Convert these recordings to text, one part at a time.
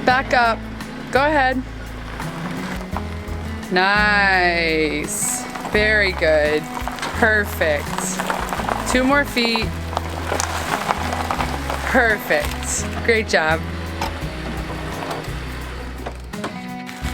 Back up. Go ahead. Nice. Very good. Perfect. 2 more feet. Perfect. Great job.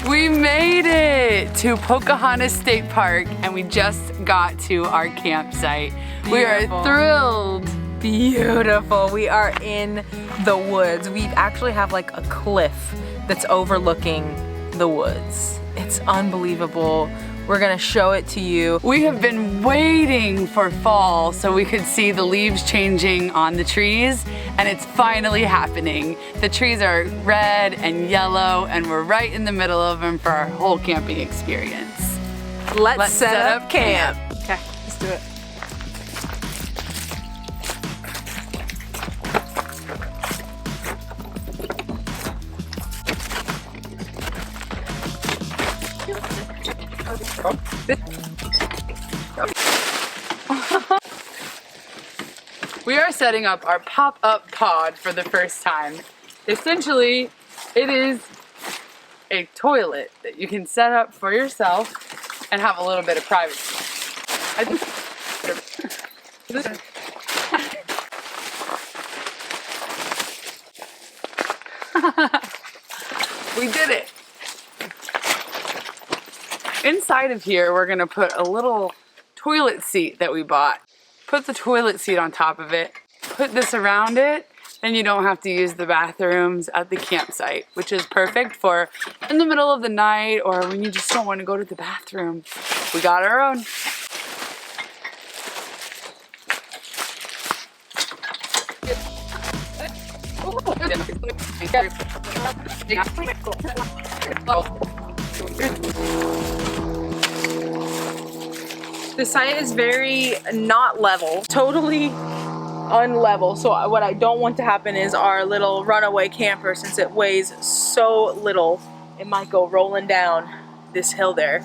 We made it to Pocahontas State Park and we just got to our campsite. Beautiful. We are thrilled. Beautiful. We are in the woods. We actually have like a cliff that's overlooking the woods. It's unbelievable. We're gonna show it to you. We have been waiting for fall so we could see the leaves changing on the trees, and it's finally happening. The trees are red and yellow and we're right in the middle of them for our whole camping experience. Let's set up camp. Okay, let's do it. We are setting up our pop-up pod for the first time. Essentially, it is a toilet that you can set up for yourself and have a little bit of privacy. We did it. Inside of here, we're gonna put a little toilet seat that we bought. Put the toilet seat on top of it. Put this around it, then you don't have to use the bathrooms at the campsite, which is perfect for in the middle of the night or when you just don't want to go to the bathroom. We got our own. The site is very not level, totally unlevel. So what I don't want to happen is our little runaway camper, since it weighs so little, it might go rolling down this hill there.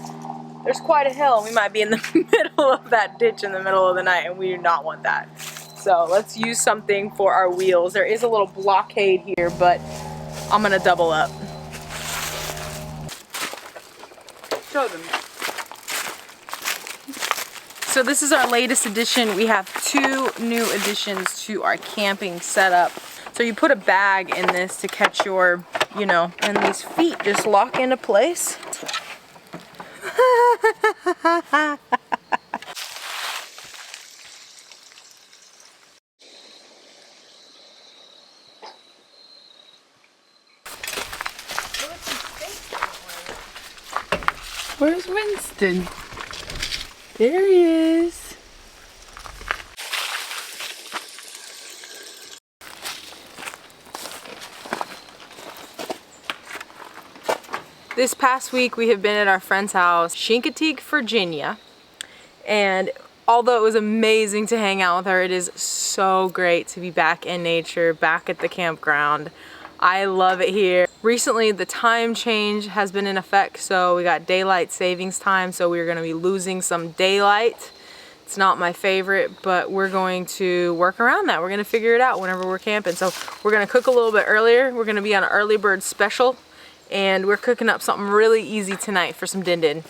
There's quite a hill. We might be in the middle of that ditch in the middle of the night and we do not want that. So let's use something for our wheels. There is a little blockade here, but I'm gonna double up. Show them. So this is our latest addition. We have 2 new additions to our camping setup. So you put a bag in this to catch your, and these feet just lock into place. Where's Winston? There he is. This past week we have been at our friend's house, Chincoteague, Virginia, and although it was amazing to hang out with her, it is so great to be back in nature, back at the campground. I love it here. Recently the time change has been in effect, so we got daylight savings time, so we're going to be losing some daylight. It's not my favorite, but we're going to work around that. We're going to figure it out whenever we're camping. So we're going to cook a little bit earlier. We're going to be on an early bird special, and we're cooking up something really easy tonight for some din-din.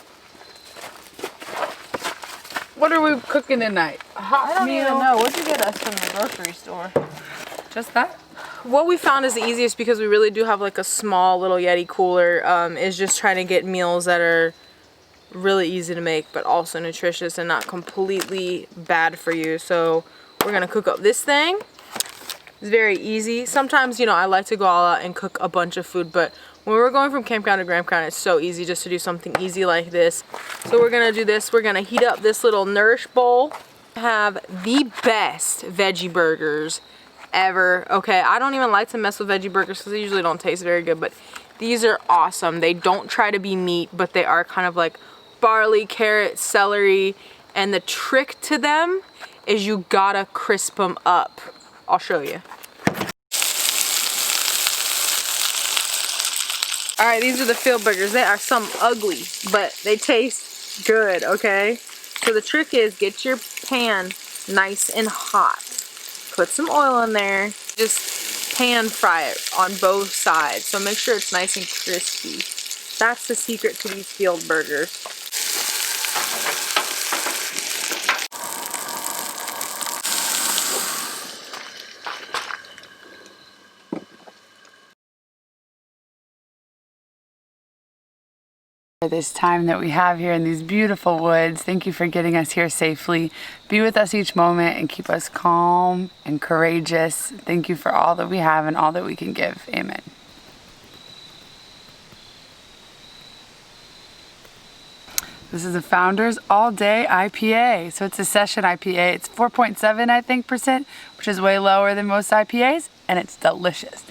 What are we cooking tonight? A hot I don't meal? even know. What'd you get us from the grocery store? Just that? What we found is the easiest, because we really do have like a small little Yeti cooler, is just trying to get meals that are really easy to make but also nutritious and not completely bad for you. So we're gonna cook up this thing. It's very easy. Sometimes, I like to go all out and cook a bunch of food, but when we're going from campground to campground, it's so easy just to do something easy like this. So we're gonna do this. We're gonna heat up this little Nourish bowl. Have the best veggie burgers ever. Okay, I don't even like to mess with veggie burgers because they usually don't taste very good, but these are awesome. They don't try to be meat, but they are kind of like barley, carrot, celery, and the trick to them is you gotta crisp them up. I'll show you. All right, these are the field burgers. They are some ugly, but they taste good, okay? So the trick is get your pan nice and hot. Put some oil in there. Just pan fry it on both sides. So make sure it's nice and crispy. That's the secret to these field burgers. For this time that we have here in these beautiful woods, thank you for getting us here safely. Be with us each moment and keep us calm and courageous. Thank you for all that we have and all that we can give. Amen. This is a Founders All Day IPA. So it's a session IPA. It's 4.7, I think, %, which is way lower than most IPAs, and it's delicious.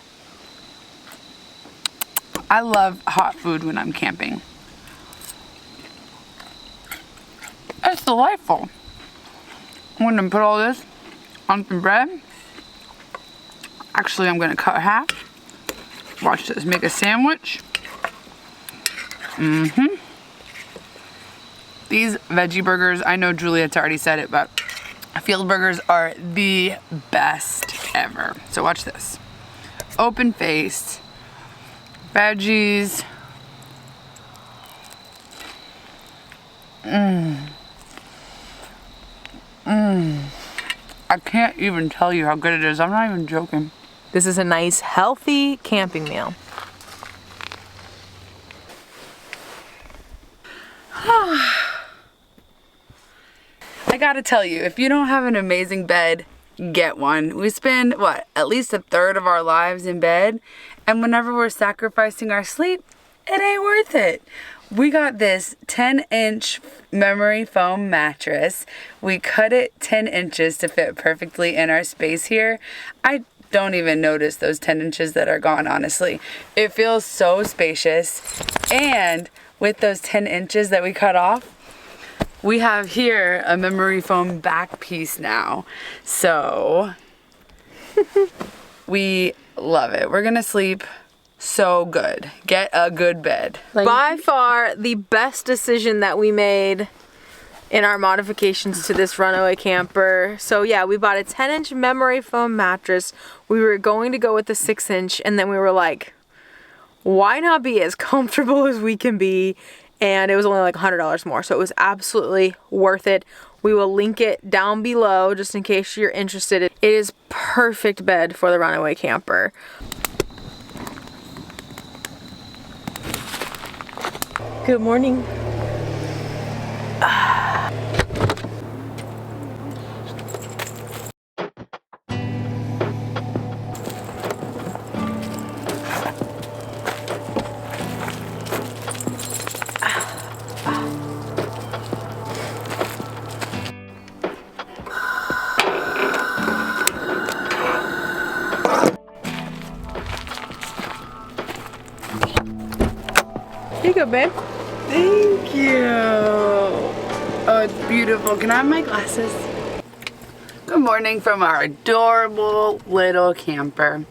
I love hot food when I'm camping. It's delightful. I'm gonna put all this on some bread. Actually, I'm gonna cut half. Watch this, make a sandwich. These veggie burgers, I know Juliet's already said it, but field burgers are the best ever. So watch this. Open faced, veggies. I can't even tell you how good it is. I'm not even joking. This is a nice, healthy camping meal. I gotta tell you, if you don't have an amazing bed, get one. We spend, what, at least a third of our lives in bed, and whenever we're sacrificing our sleep, it ain't worth it. We got this 10-inch memory foam mattress. We cut it 10 inches to fit perfectly in our space here. I don't even notice those 10 inches that are gone, honestly. It feels so spacious. And with those 10 inches that we cut off, we have here a memory foam back piece now. So we love it. We're gonna sleep so good. Get a good bed. By far the best decision that we made in our modifications to this runaway camper. So yeah, we bought a 10-inch memory foam mattress. We were going to go with the 6-inch, and then we were like, why not be as comfortable as we can be? And it was only like $100 more, so it was absolutely worth it. We will link it down below just in case you're interested. It is perfect bed for the runaway camper. Good morning. Here you go, babe. Thank you. Oh, it's beautiful. Can I have my glasses? Good morning from our adorable little camper.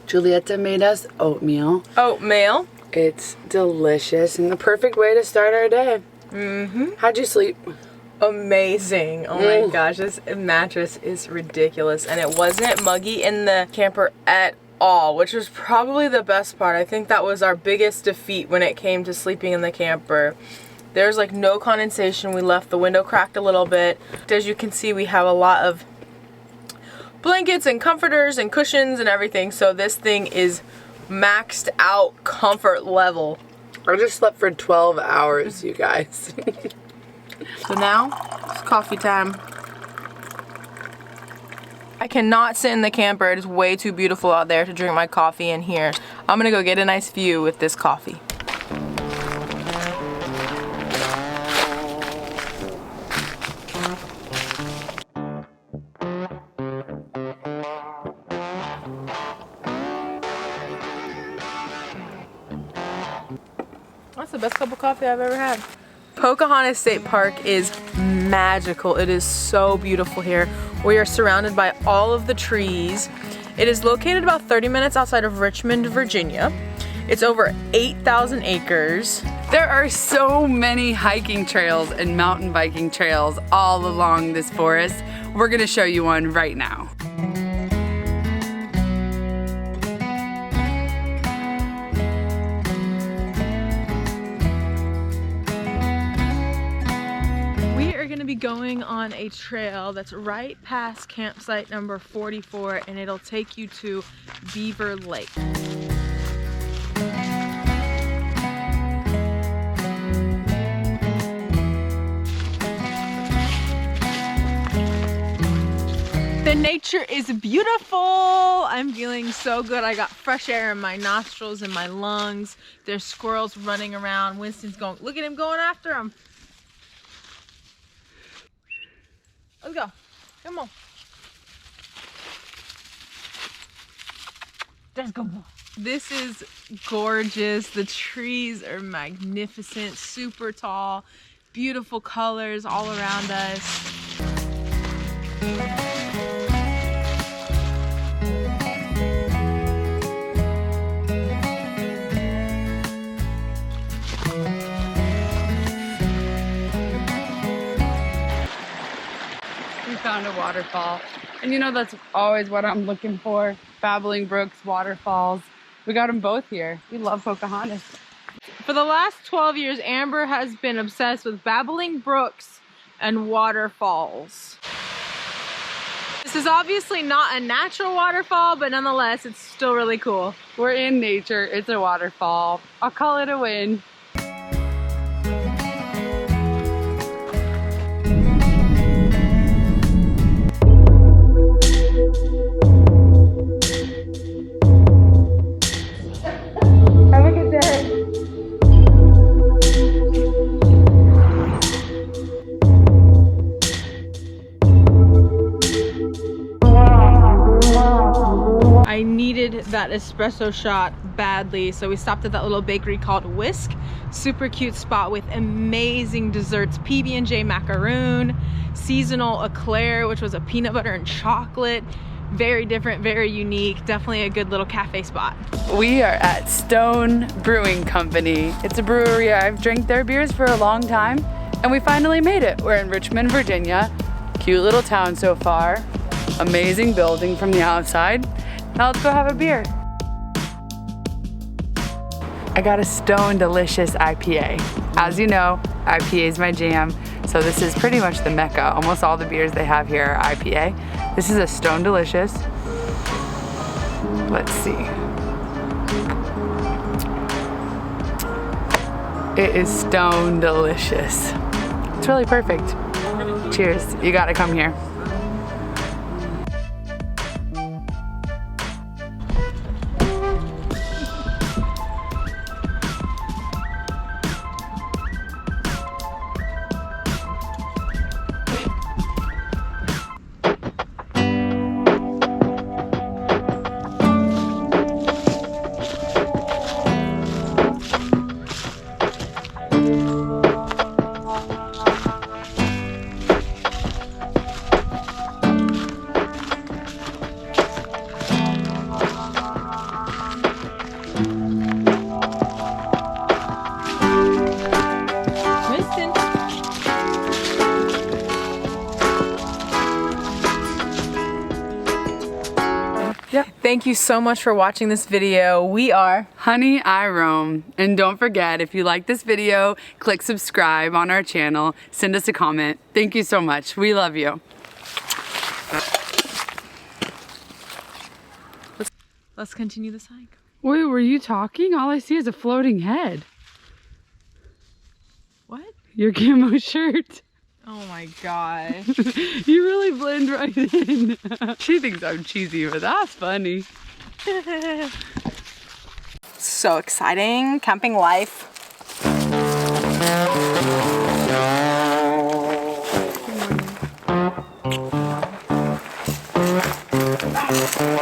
Julieta made us oatmeal. Oatmeal. It's delicious and the perfect way to start our day. How'd you sleep? Amazing. Oh my gosh, this mattress is ridiculous. And it wasn't muggy in the camper at all, which was probably the best part. I think that was our biggest defeat when it came to sleeping in the camper. There's like no condensation. We left the window cracked a little bit. As you can see, we have a lot of blankets and comforters and cushions and everything, so this thing is maxed out comfort level. I just slept for 12 hours, you guys. So now it's coffee time. I cannot sit in the camper. It is way too beautiful out there to drink my coffee in here. I'm gonna go get a nice view with this coffee. That's the best cup of coffee I've ever had. Pocahontas State Park is magical. It is so beautiful here. We are surrounded by all of the trees. It is located about 30 minutes outside of Richmond, Virginia. It's over 8,000 acres. There are so many hiking trails and mountain biking trails all along this forest. We're gonna show you one right now. going on a trail that's right past campsite number 44, and it'll take you to Beaver Lake. The nature is beautiful. I'm feeling so good. I got fresh air in my nostrils and my lungs. There's squirrels running around. Winston's going, look at him going after them. Let's go. Come on. Let's go. This is gorgeous. The trees are magnificent, super tall, beautiful colors all around us. Found a waterfall, and you know that's always what I'm looking for. Babbling brooks, waterfalls. We got them both here. We love Pocahontas. For the last 12 years, Amber has been obsessed with babbling brooks and waterfalls. This is obviously not a natural waterfall, but nonetheless, it's still really cool. We're in nature. It's a waterfall. I'll call it a win. I needed that espresso shot badly, so we stopped at that little bakery called Whisk. Super cute spot with amazing desserts, PB&J macaroon, seasonal eclair, which was a peanut butter and chocolate. Very different, very unique, definitely a good little cafe spot. We are at Stone Brewing Company. It's a brewery. I've drank their beers for a long time, and we finally made it. We're in Richmond, Virginia. Cute little town so far. Amazing building from the outside. Now let's go have a beer. I got a Stone Delicious IPA. As you know, IPA is my jam, so this is pretty much the mecca. Almost all the beers they have here are IPA. This is a Stone Delicious. Let's see. It is Stone Delicious. It's really perfect. Cheers. You gotta come here. Thank you so much for watching this video. We are Honey, I Roam. And don't forget, if you like this video, click subscribe on our channel. Send us a comment. Thank you so much. We love you. Let's continue this hike. Wait, were you talking? All I see is a floating head. What? Your camo shirt. Oh my gosh. You really blend right in. She thinks I'm cheesy, but that's funny. So exciting. Camping life. Good morning.